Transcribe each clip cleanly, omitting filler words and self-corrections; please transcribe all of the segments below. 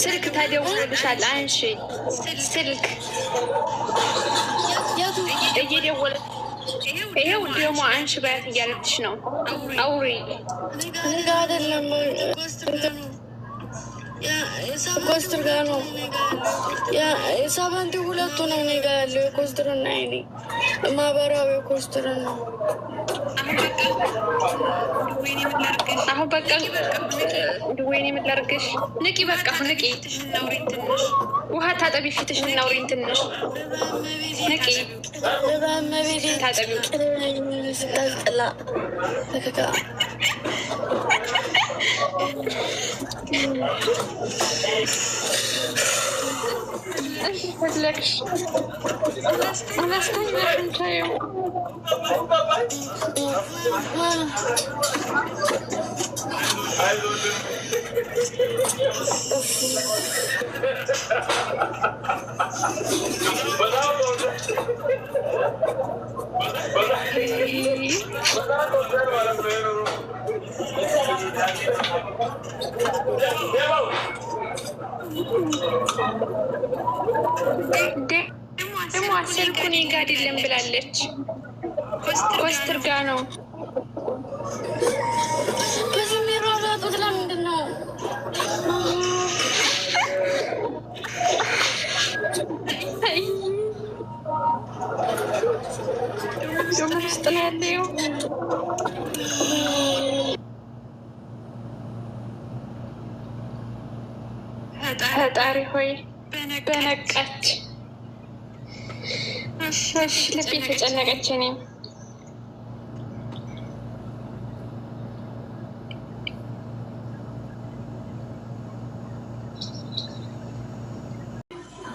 ስልክ ተደውሎልሻል አንሺ ስልክ እየደወለ ይሄው ደግሞ አንሺ ባያት እያለችሽ ነው አውሪ እኔጋ አይደለም ኮስትር ጋር ነው የሳባንቲ ሁለቱ ነው እኔጋ ያለው የኮስትር እና እኔ ማህበራዊ ኮስትር ነው አሁን በቃ ወይኔ ምን ላድርግሽ ንቂ በቃ ንቂ ውሃ ታጠቢ ፊትሽን እናውሪኝ ትንሽ ንቂ ታጠቢ ስታስጠላ ተከካ ፈለግሽ አላስተኛሽም ታየው ደግሞ ስልኩን እኔ ጋ አይደለም ብላለች ኮስትር ጋ ነው በዚህ የሚሯሯጡት ለምንድን ነው? ደግሞ ውስጥ ነው ያለው ፈጣሪ ሆይ በነቃች እሺ ልቤ ተጨነቀች እኔም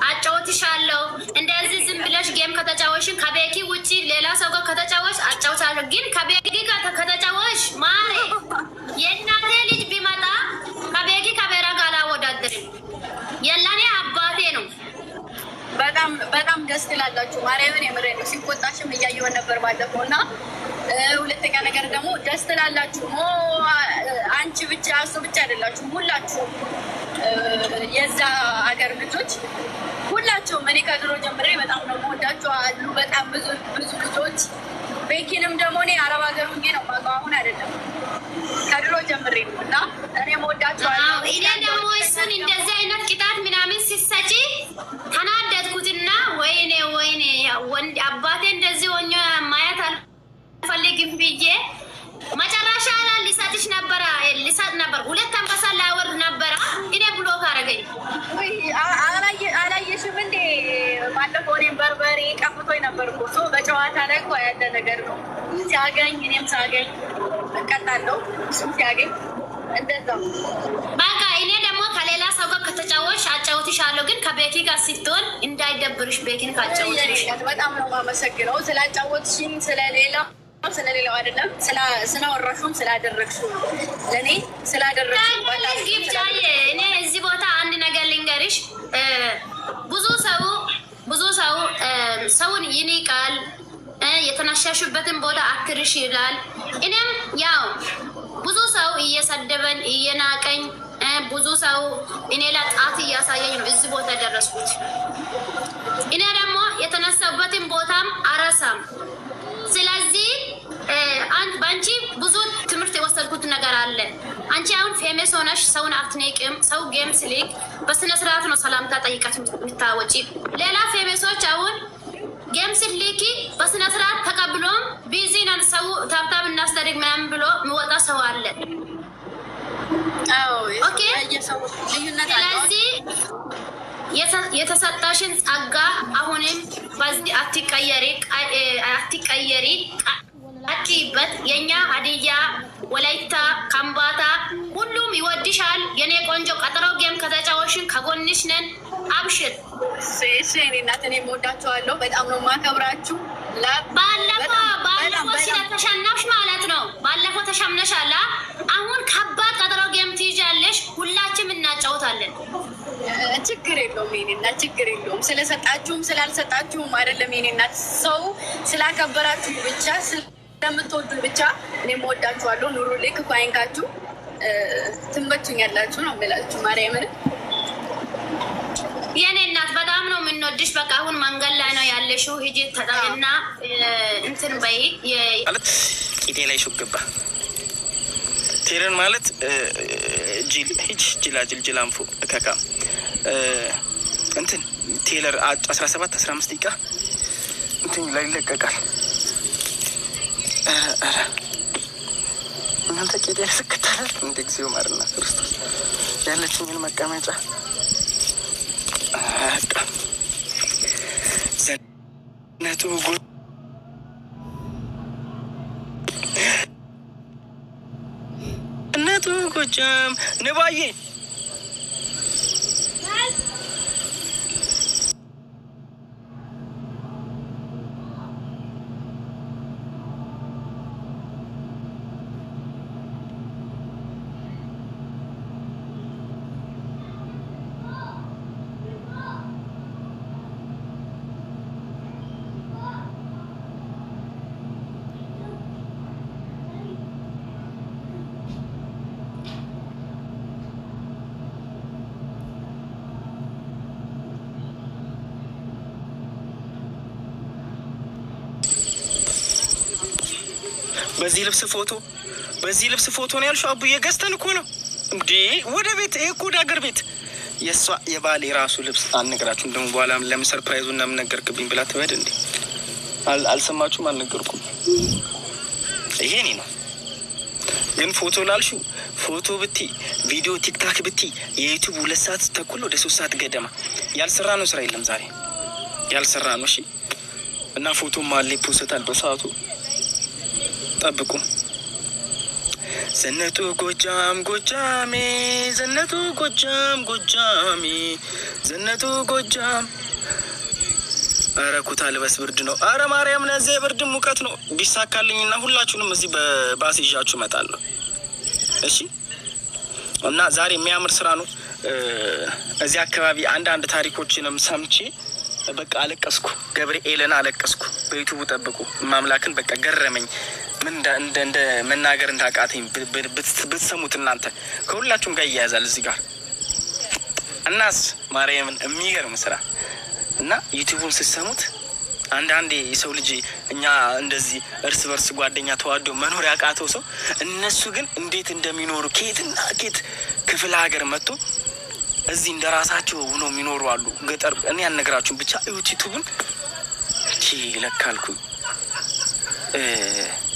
አጫውትሻለሁ እንደዚህ ዝም ብለሽ ጌም ከተጫወሽን ከቤኪ ውጪ ሌላ ሰው ጋር ከተጫወሽ አጫውታለሁ ግን ከቤኪ ጋር ከተጫወሽ ማሬ የእናቴ ልጅ ቢመጣ ከቤኪ ከቤራ ጋር አላወዳደርም የለኔ አባቴ ነው በጣም ደስ ትላላችሁ ማርያምን የምሬ ነው ሲቆጣሽም እያየሁን ነበር ባለፈው እና ሁለተኛ ነገር ደግሞ ደስ ትላላችሁ አንቺ ብቻ እሱ ብቻ አይደላችሁ ሁላችሁ የዛ ሀገር ልጆች ሁላችሁም እኔ ከድሮ ጀምሬ በጣም ነው የምወዳችሁ አሉ በጣም ብዙ ልጆች ቤኪንም ደግሞ እኔ አረብ ሀገር ሁኜ ነው የማውቀው አሁን አይደለም ከድሮ ጀምሬ ነው እና እኔ የምወዳችኋለሁ እኔ ደግሞ እሱን እንደዚህ አይነት ቅጣት ምናምን ሲሰጪ ተናደድኩትና ወይኔ ወንድ አባቴ እንደዚህ ሆኜ ማየት አልፈልግም ብዬ መጨረሻ ላይ ሊሰጥሽ ነበረ ሊሰጥ ነበር ሁለት አንበሳ ላወርድ ነበረ እኔ ብሎክ አደረገኝ አላየሽም እንዴ ባለፈው እኔም በርበሬ ቀፍቶኝ ነበር እኮ ሰው በጨዋታ ላይ እኮ ያለ ነገር ነው ሲያገኝ እኔም ሳገኝ እቀጣለሁ እሱም ሲያገኝ እንደዛው በቃ እኔ ደግሞ ከሌላ ሰው ጋር ከተጫወትሽ አጫውትሻለሁ ግን ከቤኪ ጋር ስትሆን እንዳይደብርሽ ቤኪን ካጫወትሽ በጣም ነው የማመሰግነው ስላጫወትሽኝ ስለሌላው አይደለም ስላወራሹም ስላደረግሽው ለእኔ ስላደረግሽው እኔ እዚህ ቦታ አንድ ነገር ልንገርሽ ብዙ ሰው ሰውን ይንቃል የተነሻሽበትን ቦታ አትርሽ ይላል እኔም ያው ብዙ ሰው እየሰደበን እየናቀኝ ብዙ ሰው እኔ ላይ ጣት እያሳየኝ ነው እዚህ ቦታ ደረስኩት እኔ ደግሞ የተነሳበትን ቦታም አረሳም ስለዚህ በአንቺ ብዙ ትምህርት የወሰድኩት ነገር አለ አንቺ አሁን ፌመስ ሆነሽ ሰውን አትነቂም ሰው ጌም ስሊክ በስነ ስርዓት ነው ሰላምታ ጠይቀሽ የምታወጪ ሌላ ፌመሶች አሁን ጌም ስሊኪ በስነ ስርዓት ተቀብሎም ቢዚ ነን ሰው ታብታብ እናስተደግ ምናምን ብሎ የሚወጣ ሰው አለ ኦኬ ስለዚህ የተሰጣሽን ጸጋ አሁንም በዚህ አትቀየሪ አትይበት የኛ ሀዲያ ወላይታ ከምባታ ሁሉም ይወድሻል የኔ ቆንጆ ቀጠሮ ጌም ከተጫወሽን ከጎንሽ ነን አብሽር እኔ እናት እኔ የምወዳቸዋለሁ በጣም ነው የማከብራችሁ ባለፈው ስለተሸነፍሽ ማለት ነው ባለፈው ተሸምነሻላ አሁን ከባድ ቀጠሮ ጌም ትይዣለሽ ሁላችንም እናጫውታለን ችግር የለውም የኔ እናት ችግር የለውም ስለሰጣችሁም ስላልሰጣችሁም አይደለም የኔ እናት ሰው ስላከበራችሁ ብቻ ስለምትወዱ ብቻ እኔም እወዳችኋለሁ ኑሩልኝ ክፉ አይንካችሁ ትመቹኛላችሁ ነው የምላችሁ። ማርያምን የኔ እናት በጣም ነው የምንወድሽ። በቃ አሁን መንገድ ላይ ነው ያለሽው። ሂጂ ተጠቅና እንትን በይ ማለት ቂጤ ላይ ሹግባ ቴረን ማለት ጅል ሂጅ ጅላጅል ጅላንፎ እከካ እንትን ቴለር 17-15 ደቂቃ እንትን ላይ ይለቀቃል። እናንተ ቄጤ ያስከታል እንደ ጊዜው ማርና ክርስቶስ ያለችኝን መቀመጫ ዘነቱ ነቱ ጎጃም ንባዬ በዚህ ልብስ ፎቶ ነው ያልሽው? አቡዬ ገዝተን እኮ ነው እንዴ ወደ ቤት እኮ ወደ ሀገር ቤት የሷ የባሌ ራሱ ልብስ አልነገራችሁም። ደግሞ በኋላ ለምን ሰርፕራይዙ እና ምን ነገርክብኝ ብላ ትበድ እንዴ? አልሰማችሁም? አልነገርኩም። ይሄ እኔ ነው ግን ፎቶ ላልሽው ፎቶ ብቲ ቪዲዮ ቲክታክ ብቲ የዩቲዩብ 2 ሰዓት ተኩል ወደ 3 ሰዓት ገደማ ያልሰራ ነው ስራ የለም ዛሬ ያልሰራ ነው። እሺ እና ፎቶ ማለ ፖስታል በሰዓቱ ጠብቁ። ዘነቱ ጎጃም ጎጃሜ ዘነቱ ጎጃም ጎጃሜ ዘነቱ ጎጃም። አረ ኩታ ልበስ ብርድ ነው። አረ ማርያም ነዚህ ብርድ ሙቀት ነው። ቢሳካልኝና ሁላችሁንም እዚህ በባስ ይዣችሁ እመጣለሁ። እሺ እና ዛሬ የሚያምር ስራ ነው። እዚህ አካባቢ አንዳንድ ታሪኮችንም ሰምቼ በቃ አለቀስኩ። ገብርኤልን አለቀስኩ። በዩቲዩብ ጠብቁ። ማምላክን በቃ ገረመኝ። ምን እንደ መናገር እንዳቃተኝ ብትሰሙት እናንተ ከሁላችሁም ጋር ይያያዛል እዚህ ጋር። እናስ ማርያምን የሚገርም ስራ እና ዩቲዩቡን ስትሰሙት አንዳንዴ የሰው ልጅ እኛ እንደዚህ እርስ በርስ ጓደኛ ተዋዶ መኖር ያቃተው ሰው እነሱ ግን እንዴት እንደሚኖሩ ከየትና ከየት ክፍለ ሀገር መጥቶ እዚህ እንደራሳቸው ሆኖ የሚኖሩ አሉ። ገጠር እኔ ያልነግራችሁም ብቻ ዩቲዩቡን ለካልኩ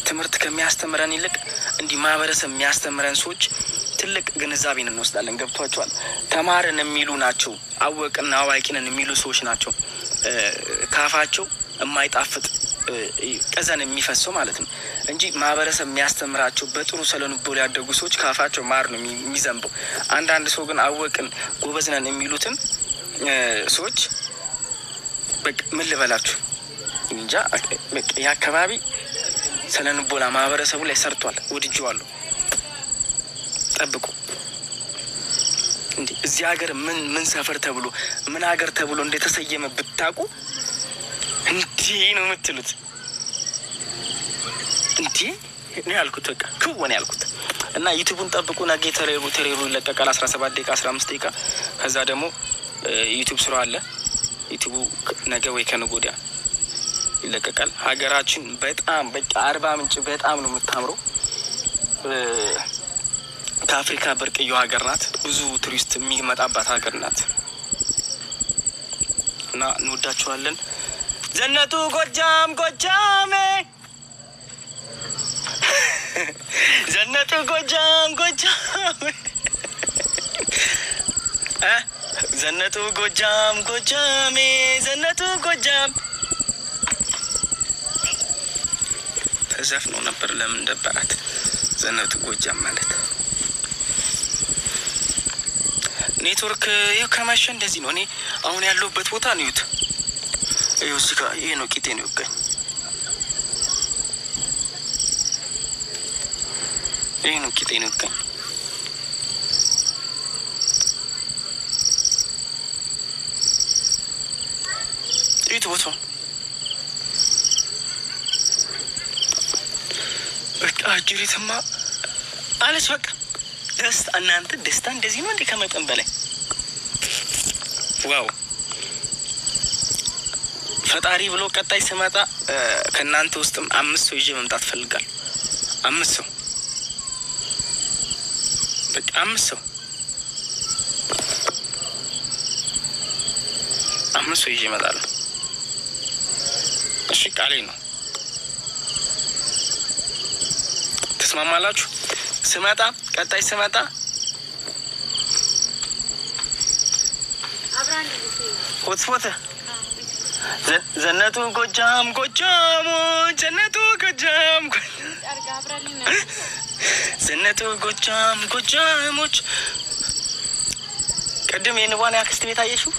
ትምህርት ከሚያስተምረን ይልቅ እንዲህ ማህበረሰብ የሚያስተምረን ሰዎች ትልቅ ግንዛቤን እንወስዳለን። ገብቷቸዋል። ተማረን የሚሉ ናቸው፣ አወቅና አዋቂነን የሚሉ ሰዎች ናቸው። ካፋቸው የማይጣፍጥ ቀዘን የሚፈሰው ማለት ነው እንጂ ማህበረሰብ የሚያስተምራቸው በጥሩ ስለንቦል ያደጉ ሰዎች ካፋቸው ማር ነው የሚዘንበው። አንዳንድ ሰው ግን አወቅን ጎበዝነን የሚሉትን ሰዎች በቃ ምን ልበላችሁ እንጃ። የአካባቢ ስለንቦላ ማህበረሰቡ ላይ ሰርቷል። ወድጄዋለሁ። ጠብቁ። እንዴ እዚህ ሀገር ምን ሰፈር ተብሎ ምን ሀገር ተብሎ እንደተሰየመ ብታውቁ እንዲህ ነው የምትሉት። እንዲህ ነው ያልኩት። በቃ ክወን ያልኩት እና ዩቲዩቡን ጠብቁ። ነገ ተሬሩ ይለቀቃል 17 ደቂቃ 15 ደቂቃ። ከዛ ደግሞ ዩቲዩብ ስራ አለ። ዩቲዩቡ ነገ ወይ ከነገ ወዲያ ይለቀቃል። ሀገራችን በጣም በቃ አርባ ምንጭ በጣም ነው የምታምረው። ከአፍሪካ ብርቅዬ ሀገር ናት። ብዙ ቱሪስት የሚመጣባት ሀገር ናት እና እንወዳችኋለን። ዘነቱ ጎጃም ጎጃሜ ዘነቱ ጎጃም ጎጃሜ ዘነቱ ጎጃም ጎጃሜ ዘነቱ ጎጃም ተዘፍኖ ነበር። ለምን ደበራት? ዘነቱ ጎጃም ማለት ኔትወርክ ይኸው ከመሸ እንደዚህ ነው። እኔ አሁን ያለሁበት ቦታ ነው። ይኸው እዚህ ጋር ይሄ ነው ቂጤ ነው ይገኝ። ይሄ ነው ቂጤ ነው ይገኝ። ይሄ ቦታው በቃ ጅሪትማ አለች። በቃ ደስታ እናንተ ደስታ እንደዚህ ነው እንዴ? ከመጠን በላይ ዋው! ፈጣሪ ብሎ ቀጣይ ስመጣ ከእናንተ ውስጥም 5 ሰው ይዤ መምጣት ፈልጋለሁ። 5 ሰው በቃ 5 ሰው 5 ሰው ይዤ እመጣለሁ። እሺ ቃሌ ነው። ተስማማላችሁ? ስመጣ ቀጣይ ስመጣ ሆትስፖት ዘነቱ ጎጃም ጎጃሞች ዘነቱ ጎጃም ዘነቱ ጎጃም ጎጃሞች። ቅድም የንቧን ያክስት ቤት አየሽው?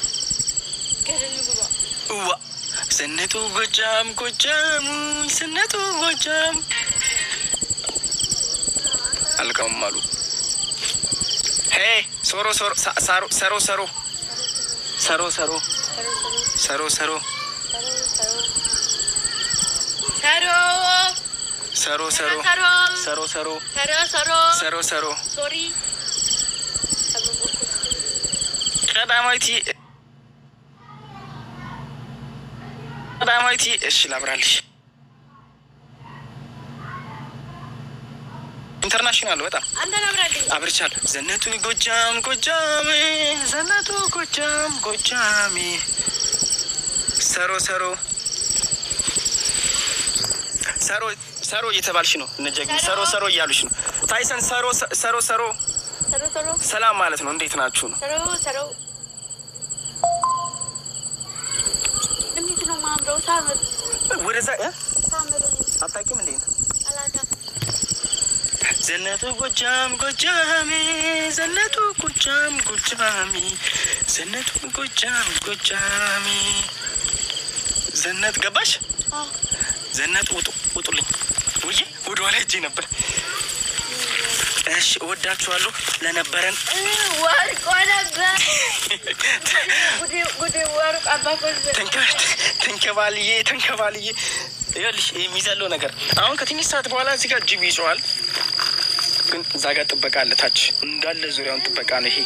እዋ ዘነቱ ጎጃም ጎጃሞች ዘነቱ ጎጃም አልቀውም አሉ። ሄ ሶሮ ሶሮ ሰሮ ሰሮ ሰሮ ሰሮ ሰሮ ሰሮ ሰሮ ሰሮ ሰሮ ሰሮ ሰሮ ሰሮ ሰሮ ሶሪ ቀዳማዊት እሺ ላብራልሽ። ኢንተርናሽናል በጣም አብርቻለሁ። ዘነቱ ጎጃም ጎጃሜ ዘነቱ ጎጃም ጎጃሜ ሰሮ ሰሮ ሰሮ ሰሮ እየተባልሽ ነው። እነጀግ ሰሮ ሰሮ እያሉሽ ነው። ታይሰን ሰሮ ሰሮ ሰሮ ሰላም ማለት ነው። እንዴት ናችሁ ነው? ሰሮ ሰሮ እንዴት ነው ማምረው? ታምር ወደዛ ታምር አታውቂም እንዴ? አላጋ ዘነቱ ጎጃም ጎጃሜ ዘነቱ ጎጃም ጎጃሜ ዘነቱ ጎጃም ጎጃሜ ዘነት ገባሽ? ዘነት ውጡልኝ። ውይ ወደ ኋላ ሄጄ ነበር። እሺ እወዳችኋለሁ። ለነበረን ወርቆ ነበር ጉዴ ወርቅ አባኮዝ ተንከባልዬ ይኸውልሽ የሚዘለው ነገር አሁን ከትንሽ ሰዓት በኋላ እዚህ ጋር ጅብ ይጮሃል። ግን እዛ ጋር ጥበቃ አለ። ታች እንዳለ ዙሪያውን ጥበቃ ነው። ይሄ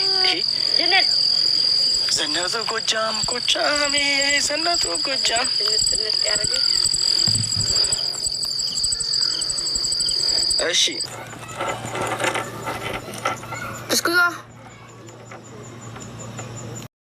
ዘነቱ ጎጃም ጎጃሜ ዘነቱ ጎጃም እሺ እስኩዛ